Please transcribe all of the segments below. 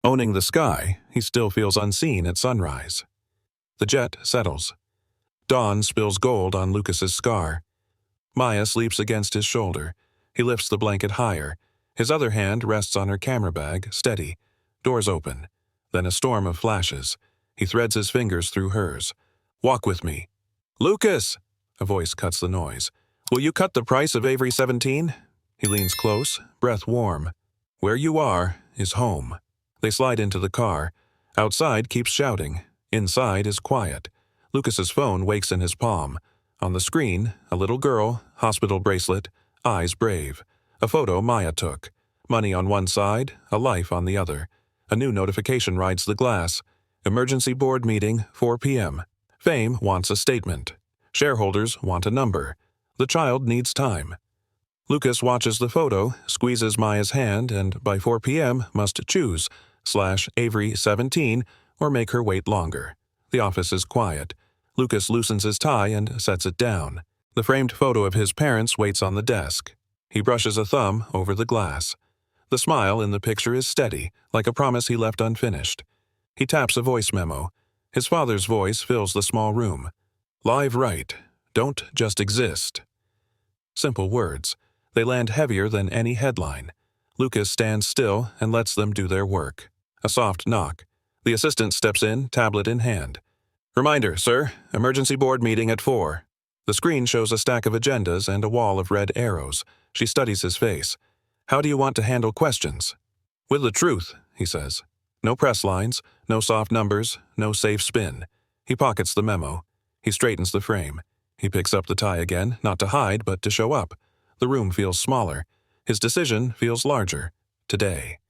Owning the sky, he still feels unseen at sunrise. The jet settles. Dawn spills gold on Lucas's scar. Maya sleeps against his shoulder. He lifts the blanket higher. His other hand rests on her camera bag, steady. Doors open. Then a storm of flashes. He threads his fingers through hers. "Walk with me." "Lucas!" A voice cuts the noise. "Will you cut the price of Avery 17? He leans close, breath warm. "Where you are is home." They slide into the car. Outside keeps shouting. Inside is quiet. Lucas's phone wakes in his palm. On the screen, a little girl, hospital bracelet, eyes brave. A photo Maya took. Money on one side, a life on the other. A new notification rides the glass. Emergency board meeting, 4 p.m. Fame wants a statement. Shareholders want a number. The child needs time. Lucas watches the photo, squeezes Maya's hand, and by 4 p.m. must choose /Avery 17 or make her wait longer. The office is quiet. Lucas loosens his tie and sets it down. The framed photo of his parents waits on the desk. He brushes a thumb over the glass. The smile in the picture is steady, like a promise he left unfinished. He taps a voice memo. His father's voice fills the small room. "Live right. Don't just exist." Simple words. They land heavier than any headline. Lucas stands still and lets them do their work. A soft knock. The assistant steps in, tablet in hand. "Reminder, sir. Emergency board meeting at 4. The screen shows a stack of agendas and a wall of red arrows. She studies his face. "How do you want to handle questions?" "With the truth," he says. No press lines, no soft numbers, no safe spin. He pockets the memo. He straightens the frame. He picks up the tie again, not to hide, but to show up. The room feels smaller. His decision feels larger. Today.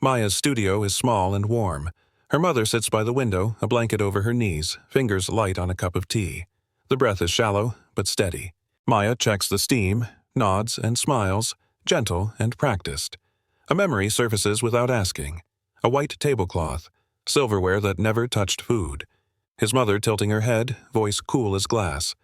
Maya's studio is small and warm. Her mother sits by the window, a blanket over her knees, fingers light on a cup of tea. The breath is shallow, but steady. Maya checks the steam, nods and smiles, gentle and practiced. A memory surfaces without asking. A white tablecloth, silverware that never touched food. His mother tilting her head, voice cool as glass.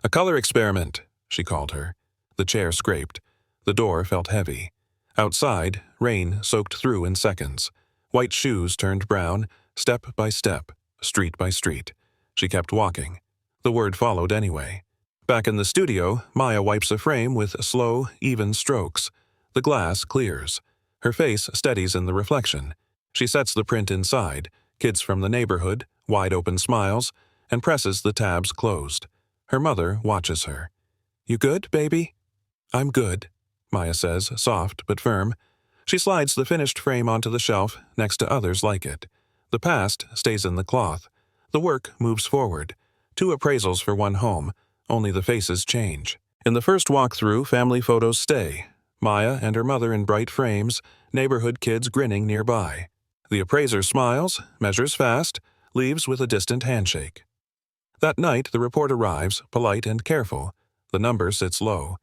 "A color experiment," she called her. The chair scraped. The door felt heavy. Outside, rain soaked through in seconds. White shoes turned brown, step by step, street by street. She kept walking. The word followed anyway. Back in the studio, Maya wipes a frame with slow, even strokes. The glass clears. Her face steadies in the reflection. She sets the print inside, kids from the neighborhood, wide-open smiles, and presses the tabs closed. Her mother watches her. "You good, baby?" "I'm good," Maya says, soft but firm. She slides the finished frame onto the shelf next to others like it. The past stays in the cloth. The work moves forward. 2 appraisals for 1 home. Only the faces change. In the first walkthrough, family photos stay. Maya and her mother in bright frames, neighborhood kids grinning nearby. The appraiser smiles, measures fast, leaves with a distant handshake. That night, the report arrives, polite and careful. The number sits low.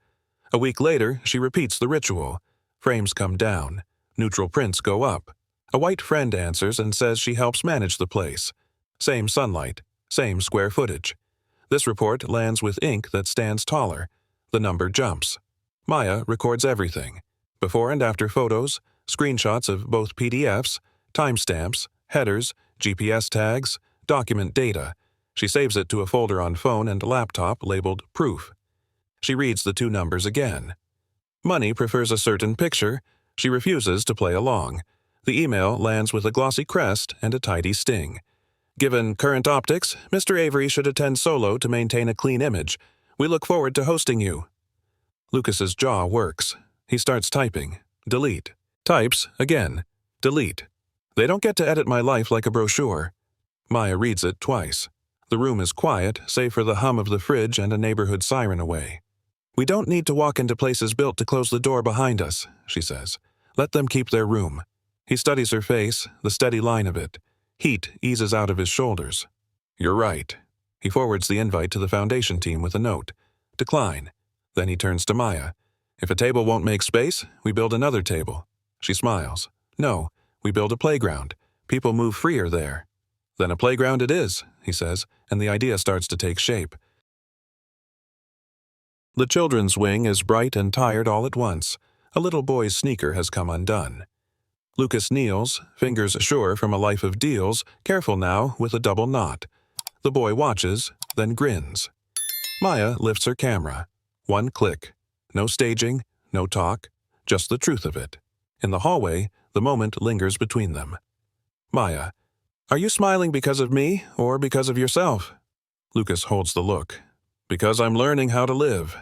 A week later, she repeats the ritual. Frames come down. Neutral prints go up. A white friend answers and says she helps manage the place. Same sunlight, same square footage. This report lands with ink that stands taller. The number jumps. Maya records everything. Before and after photos, screenshots of both PDFs, timestamps, headers, GPS tags, document data. She saves it to a folder on phone and laptop labeled Proof. She reads the 2 numbers again. Money prefers a certain picture. She refuses to play along. The email lands with a glossy crest and a tidy sting. "Given current optics, Mr. Avery should attend solo to maintain a clean image. We look forward to hosting you." Lucas's jaw works. He starts typing. Delete. Types again. Delete. "They don't get to edit my life like a brochure." Maya reads it twice. The room is quiet, save for the hum of the fridge and a neighborhood siren away. "We don't need to walk into places built to close the door behind us," she says. "Let them keep their room." He studies her face, the steady line of it. Heat eases out of his shoulders. "You're right." He forwards the invite to the foundation team with a note. Decline. Then he turns to Maya. "If a table won't make space, we build another table." She smiles. "No, we build a playground. People move freer there." "Then a playground it is," he says, and the idea starts to take shape. The children's wing is bright and tired all at once. A little boy's sneaker has come undone. Lucas kneels, fingers sure from a life of deals, careful now with a double knot. The boy watches, then grins. Maya lifts her camera. One click. No staging, no talk, just the truth of it. In the hallway, the moment lingers between them. Maya, are you smiling because of me or because of yourself? Lucas holds the look. Because I'm learning how to live.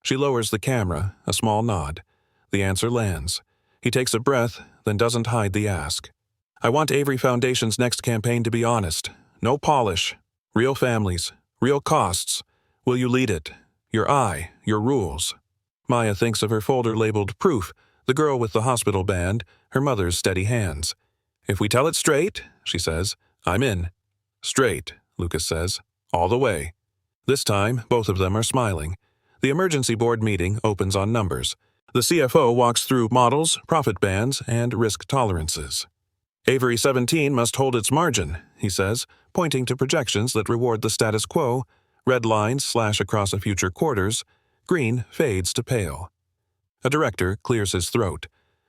She lowers the camera, a small nod. The answer lands. He takes a breath, then doesn't hide the ask. I want Avery Foundation's next campaign to be honest. No polish. Real families. Real costs. Will you lead it? Your eye. Your rules. Maya thinks of her folder labeled Proof, the girl with the hospital band, her mother's steady hands. If we tell it straight, she says, I'm in. Straight, Lucas says. All the way. This time, both of them are smiling. The emergency board meeting opens on numbers. The CFO walks through models, profit bands, and risk tolerances. Avery 17 must hold its margin, he says, pointing to projections that reward the status quo. Red lines slash across a future quarters. Green fades to pale. A director clears his throat.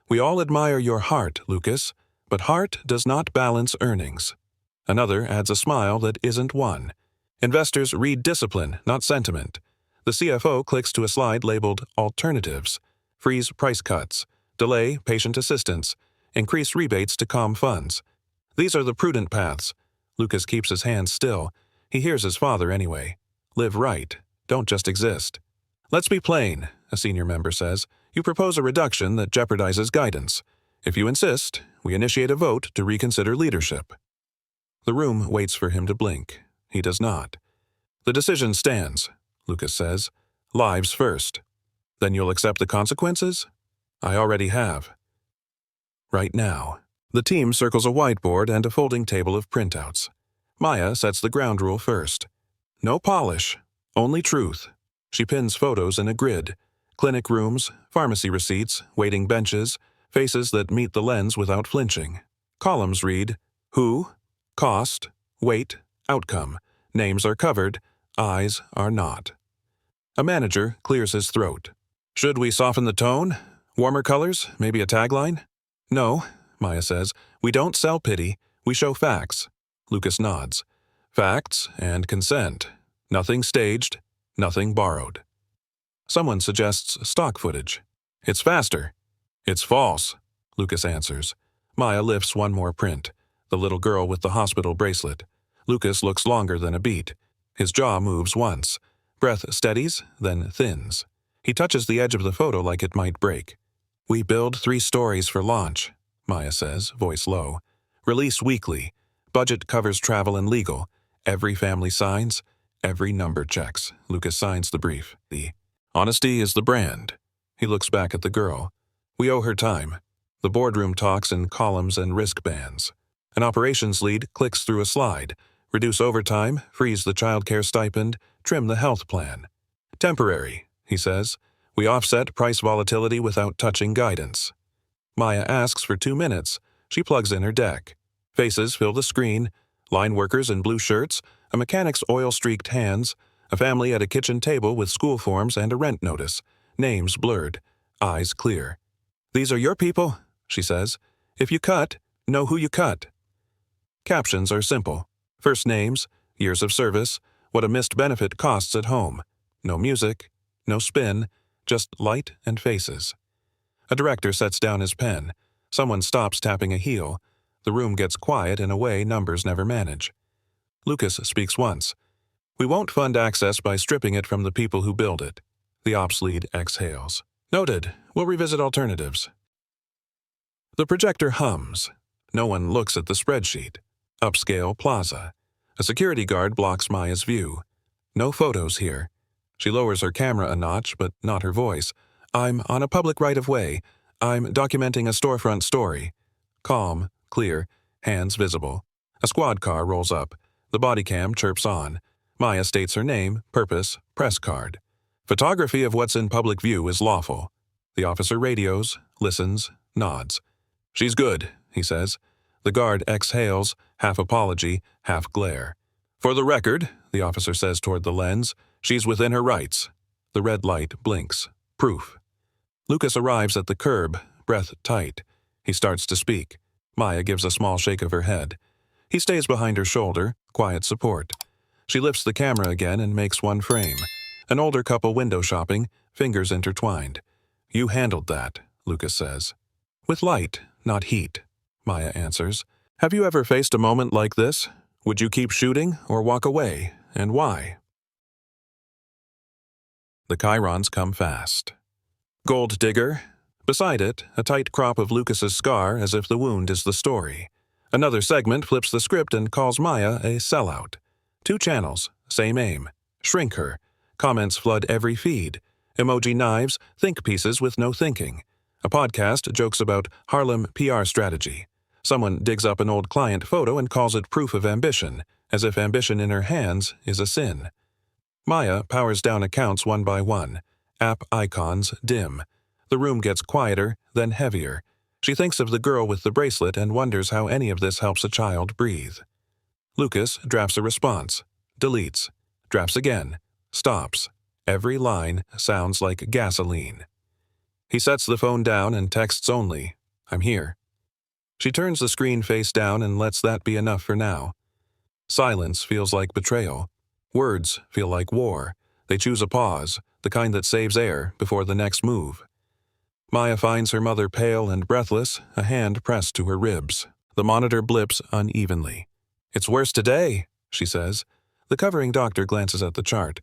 We all admire your heart, Lucas, but heart does not balance earnings. Another adds a smile that isn't one. Investors read discipline, not sentiment. The CFO clicks to a slide labeled Alternatives. Freeze price cuts. Delay patient assistance. Increase rebates to calm funds. These are the prudent paths. Lucas keeps his hands still. He hears his father anyway. Live right. Don't just exist. Let's be plain, a senior member says. You propose a reduction that jeopardizes guidance. If you insist, we initiate a vote to reconsider leadership. The room waits for him to blink. He does not. The decision stands, Lucas says. Lives first. Then you'll accept the consequences? I already have. Right now. The team circles a whiteboard and a folding table of printouts. Maya sets the ground rule first. No polish, only truth. She pins photos in a grid. Clinic rooms, pharmacy receipts, waiting benches, faces that meet the lens without flinching. Columns read, who, cost, weight, outcome. Names are covered, eyes are not. A manager clears his throat. Should we soften the tone? Warmer colors? Maybe a tagline? No, Maya says. We don't sell pity. We show facts. Lucas nods. Facts and consent. Nothing staged, nothing borrowed. Someone suggests stock footage. It's faster. It's false, Lucas answers. Maya lifts one more print. The little girl with the hospital bracelet. Lucas looks longer than a beat. His jaw moves once. Breath steadies, then thins. He touches the edge of the photo like it might break. We build 3 stories for launch, Maya says, voice low. Release weekly. Budget covers travel and legal. Every family signs. Every number checks. Lucas signs the brief. The honesty is the brand. He looks back at the girl. We owe her time. The boardroom talks in columns and wristbands. An operations lead clicks through a slide. Reduce overtime, freeze the childcare stipend, trim the health plan. Temporary, he says. We offset price volatility without touching guidance. Maya asks for 2 minutes. She plugs in her deck. Faces fill the screen. Line workers in blue shirts, a mechanic's oil-streaked hands, a family at a kitchen table with school forms and a rent notice. Names blurred. Eyes clear. These are your people, she says. If you cut, know who you cut. Captions are simple. First names, years of service, what a missed benefit costs at home. No music, no spin, just light and faces. A director sets down his pen. Someone stops tapping a heel. The room gets quiet in a way numbers never manage. Lucas speaks once. We won't fund access by stripping it from the people who build it. The ops lead exhales. Noted. We'll revisit alternatives. The projector hums. No one looks at the spreadsheet. Upscale plaza. A security guard blocks Maya's view. No photos here. She lowers her camera a notch, but not her voice. I'm on a public right-of-way. I'm documenting a storefront story. Calm, clear, hands visible. A squad car rolls up. The body cam chirps on. Maya states her name, purpose, press card. Photography of what's in public view is lawful. The officer radios, listens, nods. She's good, he says. The guard exhales, half apology, half glare. For the record, the officer says toward the lens, she's within her rights. The red light blinks. Proof. Lucas arrives at the curb, breath tight. He starts to speak. Maya gives a small shake of her head. He stays behind her shoulder, quiet support. She lifts the camera again and makes one frame. An older couple window shopping, fingers intertwined. "You handled that," Lucas says. "With light, not heat," Maya answers. "Have you ever faced a moment like this? Would you keep shooting or walk away, and why?" The chyrons come fast. Gold digger. Beside it, a tight crop of Lucas's scar as if the wound is the story. Another segment flips the script and calls Maya a sellout. 2 channels, same aim. Shrink her. Comments flood every feed. Emoji knives, think pieces with no thinking. A podcast jokes about Harlem PR strategy. Someone digs up an old client photo and calls it proof of ambition, as if ambition in her hands is a sin. Maya powers down accounts one by one. App icons dim. The room gets quieter, then heavier. She thinks of the girl with the bracelet and wonders how any of this helps a child breathe. Lucas drafts a response. Deletes. Drafts again. Stops. Every line sounds like gasoline. He sets the phone down and texts only, "I'm here." She turns the screen face down and lets that be enough for now. Silence feels like betrayal. Words feel like war. They choose a pause, the kind that saves air before the next move. Maya finds her mother pale and breathless, a hand pressed to her ribs. The monitor blips unevenly. "It's worse today," she says. The covering doctor glances at the chart.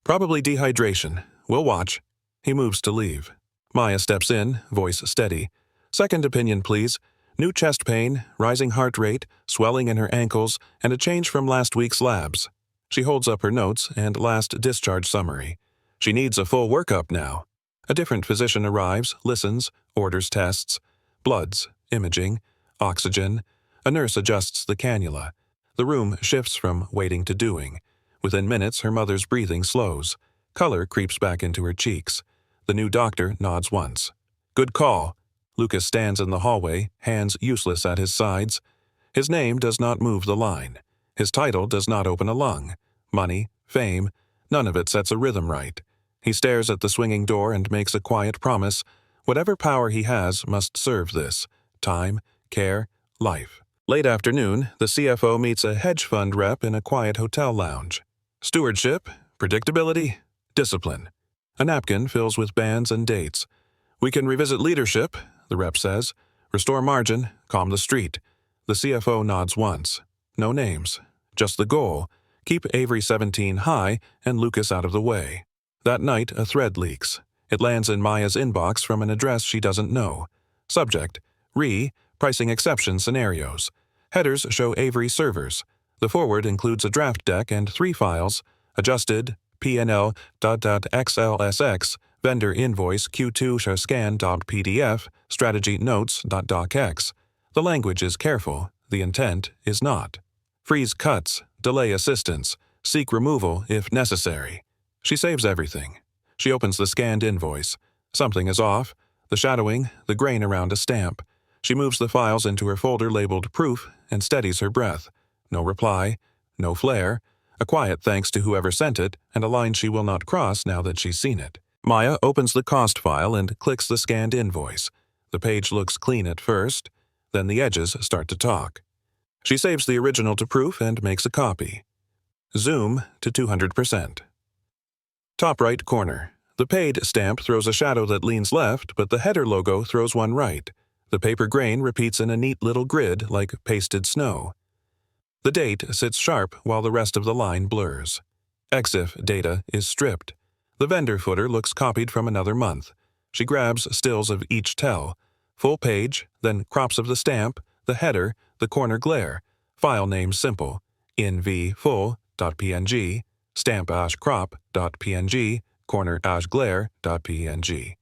"Probably dehydration. We'll watch." He moves to leave. Maya steps in, voice steady. "Second opinion, please. New chest pain, rising heart rate, swelling in her ankles, and a change from last week's labs." She holds up her notes and last discharge summary. She needs a full workup now. A different physician arrives, listens, orders tests. Bloods, imaging, oxygen. A nurse adjusts the cannula. The room shifts from waiting to doing. Within minutes, her mother's breathing slows. Color creeps back into her cheeks. The new doctor nods once. "Good call." Lucas stands in the hallway, hands useless at his sides. His name does not move the line. His title does not open a lung. Money, fame, none of it sets a rhythm right. He stares at the swinging door and makes a quiet promise. Whatever power he has must serve this. Time, care, life. Late afternoon, the CFO meets a hedge fund rep in a quiet hotel lounge. Stewardship, predictability, discipline. A napkin fills with bands and dates. "We can revisit leadership," the rep says. "Restore margin, calm the street." The CFO nods once. No names. Just the goal. Keep Avery 17 high and Lucas out of the way. That night, a thread leaks. It lands in Maya's inbox from an address she doesn't know. Subject: Pricing exception scenarios. Headers show Avery servers. The forward includes a draft deck and 3 files: adjusted, PNL.xlsx, vendor invoice Q2-scan.pdf, strategy notes.docx. The language is careful, the intent is not. Freeze cuts, delay assistance, seek removal if necessary. She saves everything. She opens the scanned invoice. Something is off. The shadowing, the grain around a stamp. She moves the files into her folder labeled proof and steadies her breath. No reply, no flare, a quiet thanks to whoever sent it, and a line she will not cross now that she's seen it. Maya opens the cost file and clicks the scanned invoice. The page looks clean at first, then the edges start to talk. She saves the original to proof and makes a copy. Zoom to 200%. Top right corner. The paid stamp throws a shadow that leans left, but the header logo throws one right. The paper grain repeats in a neat little grid like pasted snow. The date sits sharp while the rest of the line blurs. EXIF data is stripped. The vendor footer looks copied from another month. She grabs stills of each tell. Full page, then crops of the stamp, the header, the corner glare. File name simple. inv-full.png, stamp-crop.png, corner-glare.png.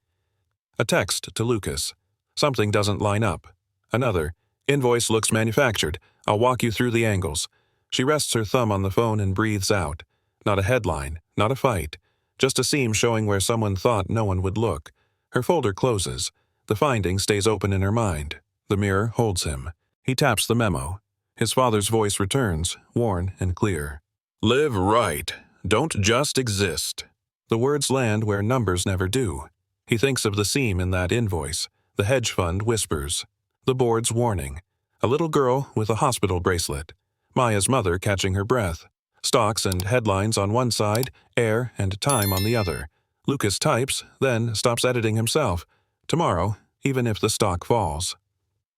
A text to Lucas. Something doesn't line up. Another. Invoice looks manufactured. I'll walk you through the angles. She rests her thumb on the phone and breathes out. Not a headline, not a fight. Just a seam showing where someone thought no one would look. Her folder closes. The finding stays open in her mind. The mirror holds him. He taps the memo. His father's voice returns, worn and clear. "Live right. Don't just exist." The words land where numbers never do. He thinks of the seam in that invoice. The hedge fund whispers. The board's warning. A little girl with a hospital bracelet. Maya's mother catching her breath. Stocks and headlines on one side, air and time on the other. Lucas types, then stops editing himself. Tomorrow, even if the stock falls.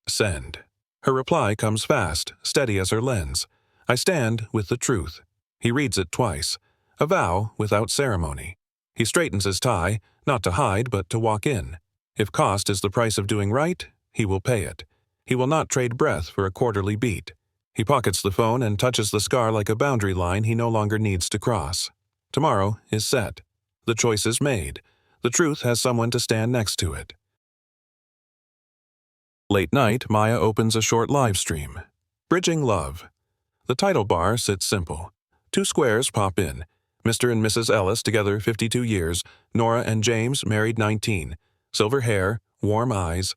Send. Her reply comes fast, steady as her lens. I stand with the truth. He reads it twice. A vow without ceremony. He straightens his tie, not to hide but to walk in. If cost is the price of doing right, he will pay it. He will not trade breath for a quarterly beat. He pockets the phone and touches the scar like a boundary line he no longer needs to cross. Tomorrow is set. The choice is made. The truth has someone to stand next to it. Late night, Maya opens a short live stream. Bridging Love. The title bar sits simple. 2 squares pop in. Mr. and Mrs. Ellis together 52 years. Nora and James married 19. Silver hair, warm eyes.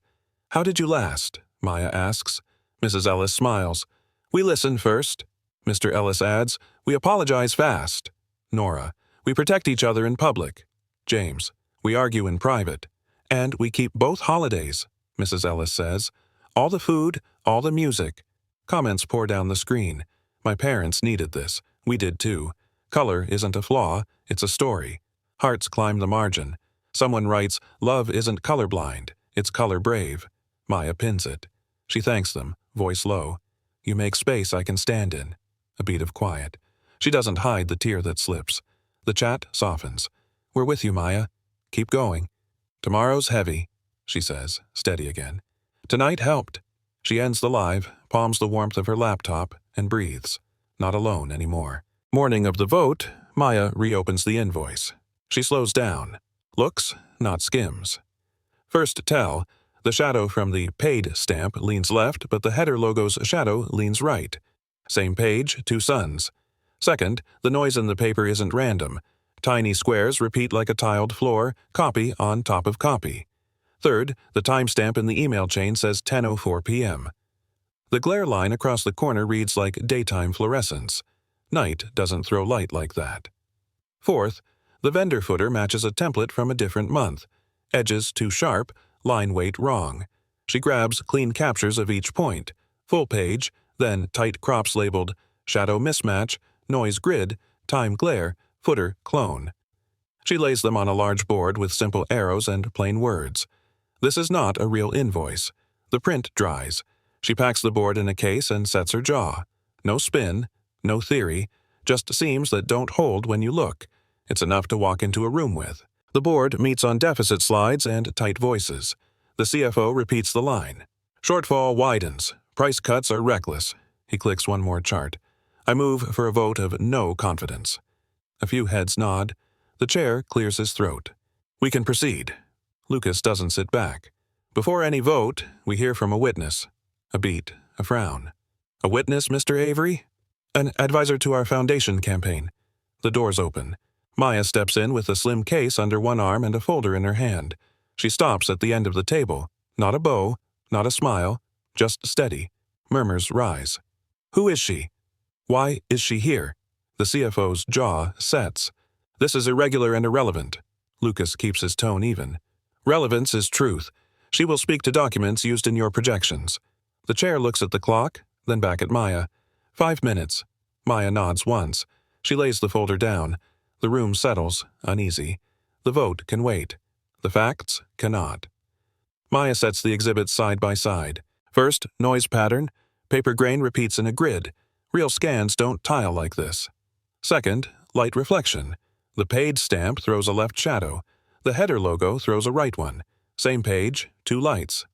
How did you last? Maya asks. Mrs. Ellis smiles. We listen first. Mr. Ellis adds, we apologize fast. Nora, we protect each other in public. James, we argue in private. And we keep both holidays, Mrs. Ellis says. All the food, all the music. Comments pour down the screen. My parents needed this. We did too. Color isn't a flaw, it's a story. Hearts climb the margin. Someone writes, love isn't colorblind, it's color brave. Maya pins it. She thanks them, voice low. You make space I can stand in. A beat of quiet. She doesn't hide the tear that slips. The chat softens. We're with you, Maya. Keep going. Tomorrow's heavy, she says, steady again. Tonight helped. She ends the live, palms the warmth of her laptop, and breathes. Not alone anymore. Morning of the vote, Maya reopens the invoice. She slows down. Looks, not skims. First tell, the shadow from the paid stamp leans left, but the header logo's shadow leans right. Same page, 2 suns. Second, the noise in the paper isn't random. Tiny squares repeat like a tiled floor, copy on top of copy. Third, the timestamp in the email chain says 10:04 p.m. The glare line across the corner reads like daytime fluorescence. Night doesn't throw light like that. Fourth, the vendor footer matches a template from a different month. Edges too sharp, line weight wrong. She grabs clean captures of each point. Full page, then tight crops labeled shadow mismatch, noise grid, time glare, footer clone. She lays them on a large board with simple arrows and plain words. This is not a real invoice. The print dries. She packs the board in a case and sets her jaw. No spin, no theory, just seams that don't hold when you look. It's enough to walk into a room with. The board meets on deficit slides and tight voices. The CFO repeats the line. Shortfall widens. Price cuts are reckless. He clicks one more chart. I move for a vote of no confidence. A few heads nod. The chair clears his throat. We can proceed. Lucas doesn't sit back. Before any vote, we hear from a witness. A beat, a frown. A witness, Mr. Avery? An advisor to our foundation campaign. The doors open. Maya steps in with a slim case under one arm and a folder in her hand. She stops at the end of the table. Not a bow, not a smile, just steady. Murmurs rise. Who is she? Why is she here? The CFO's jaw sets. This is irregular and irrelevant. Lucas keeps his tone even. Relevance is truth. She will speak to documents used in your projections. The chair looks at the clock, then back at Maya. 5 minutes. Maya nods once. She lays the folder down. The room settles, uneasy. The vote can wait. The facts cannot. Maya sets the exhibits side by side. First, noise pattern. Paper grain repeats in a grid. Real scans don't tile like this. Second, light reflection. The paid stamp throws a left shadow. The header logo throws a right one. Same page, 2 lights.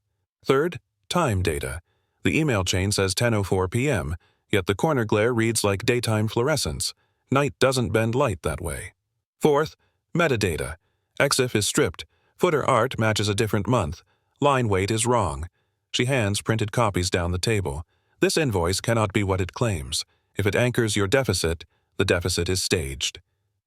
Third, time data. The email chain says 10:04 p.m., yet the corner glare reads like daytime fluorescence. Night doesn't bend light that way. Fourth, metadata. EXIF is stripped. Footer art matches a different month. Line weight is wrong. She hands printed copies down the table. This invoice cannot be what it claims. If it anchors your deficit, the deficit is staged.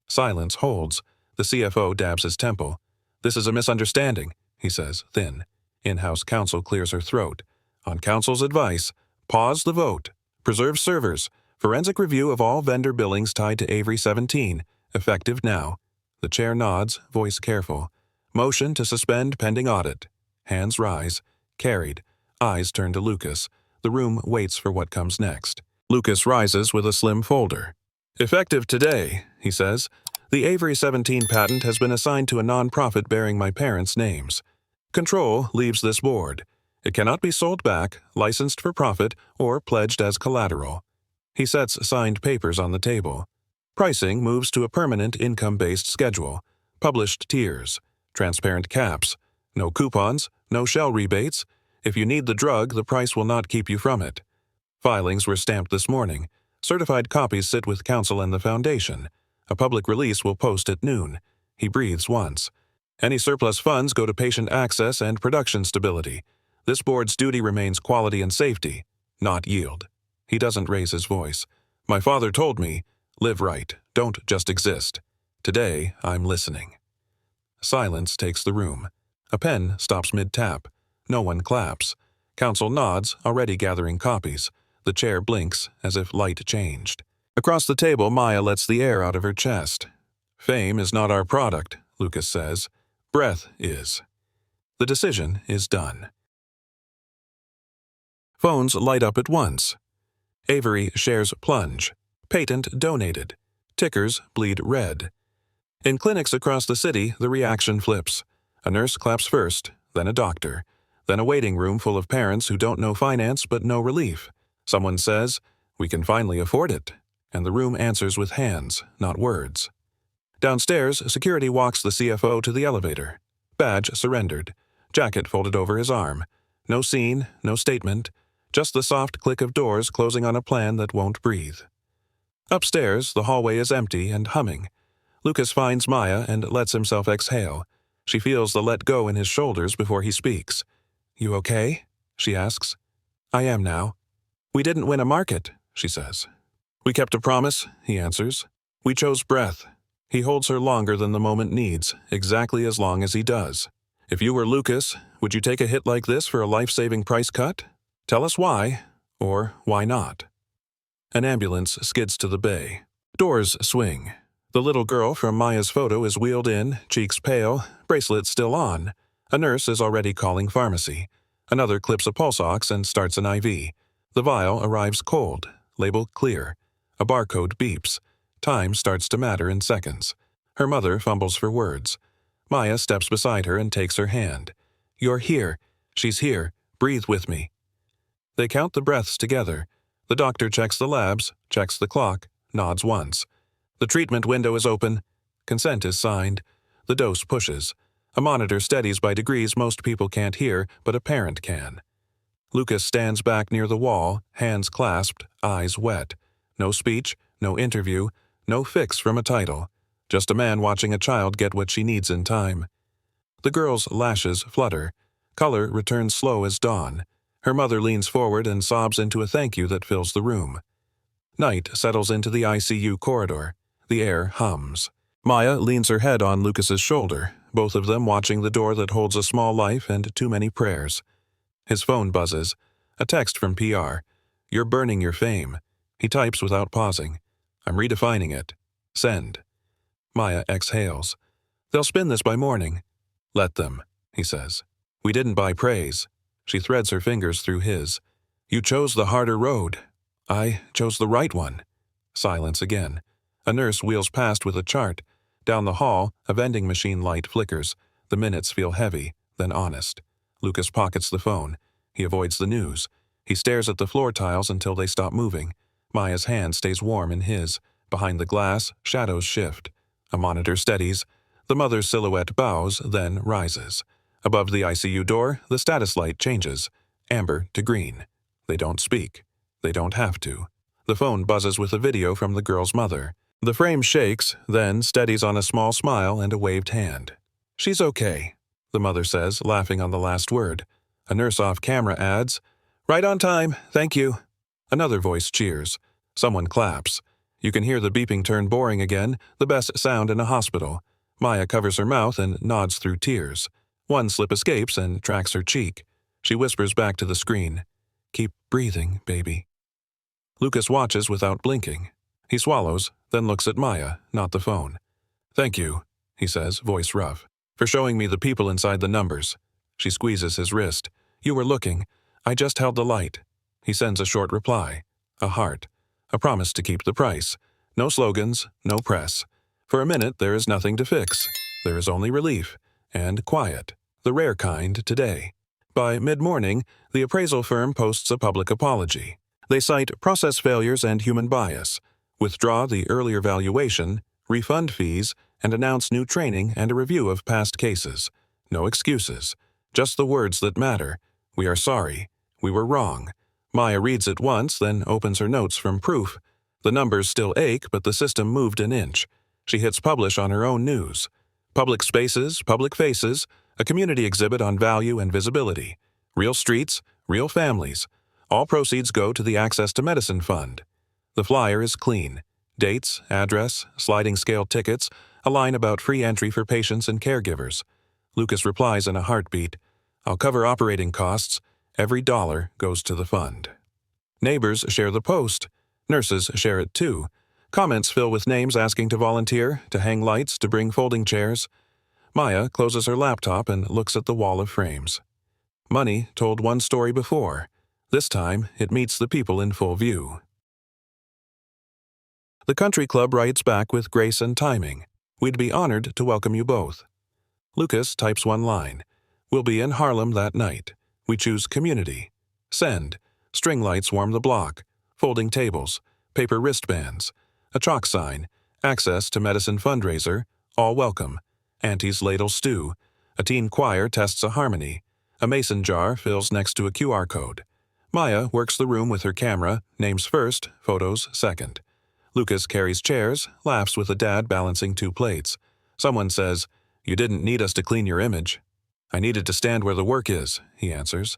Silence holds. The CFO dabs his temple. This is a misunderstanding, he says, thin. In-house counsel clears her throat. On counsel's advice, pause the vote. Preserve servers. Forensic review of all vendor billings tied to Avery 17. Effective now. The chair nods, voice careful. Motion to suspend pending audit. Hands rise. Carried. Eyes turn to Lucas. The room waits for what comes next. Lucas rises with a slim folder. "Effective today," he says. "The Avery 17 patent has been assigned to a non-profit bearing my parents' names. Control leaves this board. It cannot be sold back, licensed for profit, or pledged as collateral." He sets signed papers on the table. Pricing moves to a permanent income-based schedule. Published tiers. Transparent caps. No coupons, no shell rebates. If you need the drug, the price will not keep you from it. Filings were stamped this morning. Certified copies sit with counsel and the foundation. A public release will post at noon. He breathes once. Any surplus funds go to patient access and production stability. This board's duty remains quality and safety, not yield. He doesn't raise his voice. "My father told me, live right, don't just exist. Today, I'm listening." Silence takes the room. A pen stops mid-tap. No one claps. Counsel nods, already gathering copies. The chair blinks, as if light changed. Across the table, Maya lets the air out of her chest. "Fame is not our product," Lucas says. "Breath is." The decision is done. Phones light up at once. Avery shares plunge. Patent donated. Tickers bleed red. In clinics across the city, the reaction flips. A nurse claps first, then a doctor. Then a waiting room full of parents who don't know finance but know relief. Someone says, "We can finally afford it." And the room answers with hands, not words. Downstairs, security walks the CFO to the elevator. Badge surrendered. Jacket folded over his arm. No scene, no statement. Just the soft click of doors closing on a plan that won't breathe. Upstairs, the hallway is empty and humming. Lucas finds Maya and lets himself exhale. She feels the let go in his shoulders before he speaks. "You okay?" she asks. "I am now." "We didn't win a market," she says. "We kept a promise," he answers. "We chose breath." He holds her longer than the moment needs, exactly as long as he does. "If you were Lucas, would you take a hit like this for a life-saving price cut? Tell us why, or why not?" An ambulance skids to the bay. Doors swing. The little girl from Maya's photo is wheeled in, cheeks pale, bracelet still on. A nurse is already calling pharmacy. Another clips a pulse ox and starts an IV. The vial arrives cold, label clear. A barcode beeps. Time starts to matter in seconds. Her mother fumbles for words. Maya steps beside her and takes her hand. "You're here. She's here. Breathe with me." They count the breaths together. The doctor checks the labs, checks the clock, nods once. The treatment window is open. Consent is signed. The dose pushes. A monitor steadies by degrees most people can't hear, but a parent can. Lucas stands back near the wall, hands clasped, eyes wet. No speech, no interview, no fix from a title. Just a man watching a child get what she needs in time. The girl's lashes flutter. Color returns slow as dawn. Her mother leans forward and sobs into a thank you that fills the room. Night settles into the ICU corridor. The air hums. Maya leans her head on Lucas's shoulder, both of them watching the door that holds a small life and too many prayers. His phone buzzes. A text from PR. "You're burning your fame." He types without pausing. "I'm redefining it. Send." Maya exhales. "They'll spin this by morning." "Let them," he says. "We didn't buy praise." She threads her fingers through his. "You chose the harder road." "I chose the right one." Silence again. A nurse wheels past with a chart. Down the hall, a vending machine light flickers. The minutes feel heavy, then honest. Lucas pockets the phone. He avoids the news. He stares at the floor tiles until they stop moving. Maya's hand stays warm in his. Behind the glass, shadows shift. A monitor steadies. The mother's silhouette bows, then rises. Above the ICU door, the status light changes. Amber to green. They don't speak. They don't have to. The phone buzzes with a video from the girl's mother. The frame shakes, then steadies on a small smile and a waved hand. "She's okay," the mother says, laughing on the last word. A nurse off camera adds, "Right on time, thank you." Another voice cheers. Someone claps. You can hear the beeping turn boring again, the best sound in a hospital. Maya covers her mouth and nods through tears. One slip escapes and tracks her cheek. She whispers back to the screen, "Keep breathing, baby." Lucas watches without blinking. He swallows, then looks at Maya, not the phone. "Thank you," he says, voice rough, "for showing me the people inside the numbers." She squeezes his wrist. "You were looking. I just held the light. He sends a short reply. A heart. A promise to keep the price. No slogans, no press. For a minute there is nothing to fix. There is only relief. And quiet. The rare kind today. By mid-morning, the appraisal firm posts a public apology. They cite process failures and human bias, withdraw the earlier valuation, refund fees, and announce new training and a review of past cases. No excuses. Just the words that matter. We are sorry. We were wrong. Maya reads it once, then opens her notes from proof. The numbers still ache, but the system moved an inch. She hits publish on her own news. Public spaces, public faces, a community exhibit on value and visibility. Real streets, real families. All proceeds go to the Access to Medicine Fund. The flyer is clean. Dates, address, sliding scale tickets, a line about free entry for patients and caregivers. Lucas replies in a heartbeat, I'll cover operating costs. Every dollar goes to the fund. Neighbors share the post. Nurses share it too. Comments fill with names asking to volunteer, to hang lights, to bring folding chairs. Maya closes her laptop and looks at the wall of frames. Money told one story before. This time, it meets the people in full view. The country club writes back with grace and timing. We'd be honored to welcome you both. Lucas types one line. We'll be in Harlem that night. We choose community. Send. String lights warm the block. Folding tables. Paper wristbands. A chalk sign. Access to medicine fundraiser. All welcome. Auntie's ladle stew. A teen choir tests a harmony. A mason jar fills next to a QR code. Maya works the room with her camera, names first, photos second. Lucas carries chairs, laughs with a dad balancing two plates. Someone says, You didn't need us to clean your image. I needed to stand where the work is, he answers.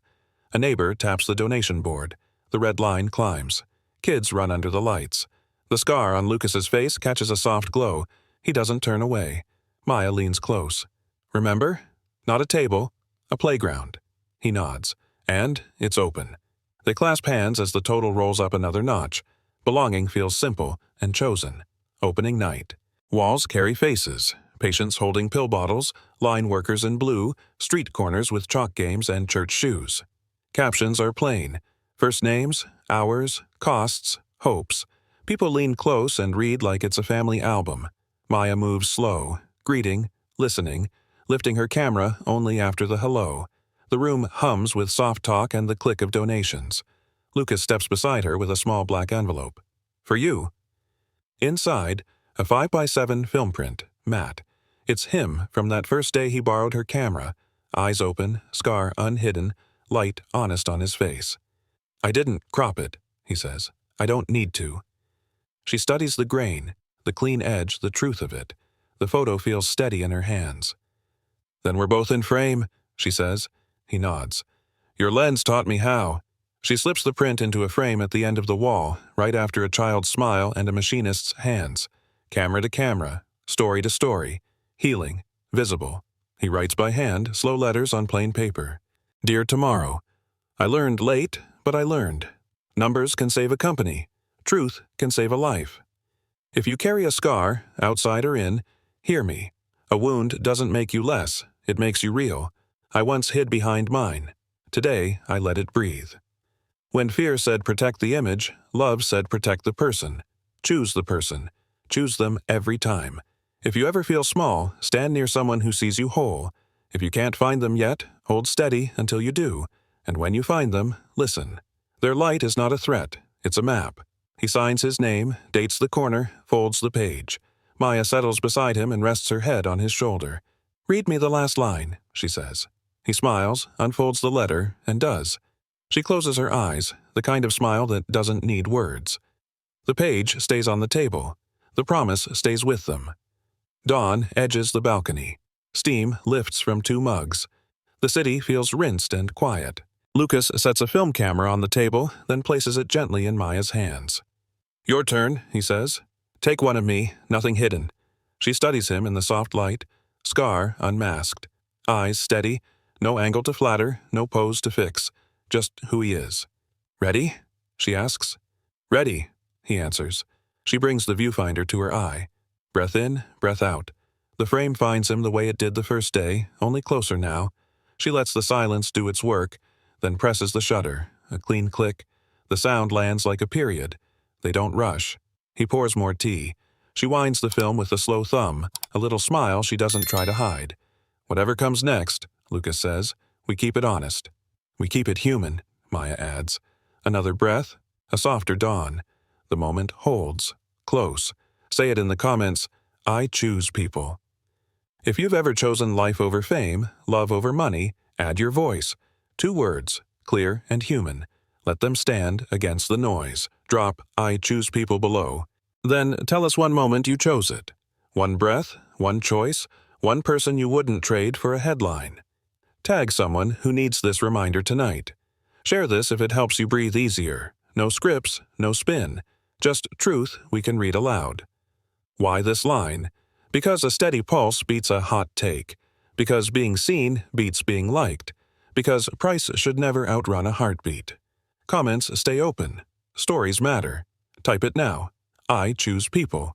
A neighbor taps the donation board. The red line climbs. Kids run under the lights. The scar on Lucas's face catches a soft glow. He doesn't turn away. Maya leans close. Remember? Not a table, a playground. He nods. And it's open. They clasp hands as the total rolls up another notch. Belonging feels simple and chosen. Opening night. Walls carry faces. Patients holding pill bottles, line workers in blue, street corners with chalk games and church shoes. Captions are plain. First names, hours, costs, hopes. People lean close and read like it's a family album. Maya moves slow, greeting, listening, lifting her camera only after the hello. The room hums with soft talk and the click of donations. Lucas steps beside her with a small black envelope. For you. Inside, a 5x7 film print, matte. It's him from that first day he borrowed her camera. Eyes open, scar unhidden, light honest on his face. I didn't crop it, he says. I don't need to. She studies the grain, the clean edge, the truth of it. The photo feels steady in her hands. Then we're both in frame, she says. He nods. Your lens taught me how. She slips the print into a frame at the end of the wall, right after a child's smile and a machinist's hands. Camera to camera, story to story, healing, visible. He writes by hand, slow letters on plain paper. Dear Tomorrow, I learned late, but I learned. Numbers can save a company. Truth can save a life. If you carry a scar, outside or in, hear me. A wound doesn't make you less, it makes you real. I once hid behind mine. Today, I let it breathe. When fear said protect the image, love said protect the person. Choose the person. Choose them every time. If you ever feel small, stand near someone who sees you whole. If you can't find them yet, hold steady until you do. And when you find them, listen. Their light is not a threat, it's a map. He signs his name, dates the corner, folds the page. Maya settles beside him and rests her head on his shoulder. Read me the last line, she says. He smiles, unfolds the letter, and does. She closes her eyes, the kind of smile that doesn't need words. The page stays on the table. The promise stays with them. Dawn edges the balcony. Steam lifts from 2 mugs. The city feels rinsed and quiet. Lucas sets a film camera on the table, then places it gently in Maya's hands. Your turn, he says. Take one of me, nothing hidden. She studies him in the soft light, scar unmasked. Eyes steady, no angle to flatter, no pose to fix. Just who he is. Ready? She asks. Ready, he answers. She brings the viewfinder to her eye. Breath in, breath out. The frame finds him the way it did the first day, only closer now. She lets the silence do its work, then presses the shutter. A clean click. The sound lands like a period. They don't rush. He pours more tea. She winds the film with a slow thumb, a little smile she doesn't try to hide. Whatever comes next, Lucas says, we keep it honest. We keep it human, Maya adds. Another breath, a softer dawn. The moment holds. Close. Say it in the comments, I choose people. If you've ever chosen life over fame, love over money, add your voice. 2 words, clear and human. Let them stand against the noise. Drop I choose people below. Then tell us one moment you chose it. One breath, one choice, one person you wouldn't trade for a headline. Tag someone who needs this reminder tonight. Share this if it helps you breathe easier. No scripts, no spin. Just truth we can read aloud. Why this line? Because a steady pulse beats a hot take. Because being seen beats being liked. Because price should never outrun a heartbeat. Comments stay open. Stories matter. Type it now. I choose people.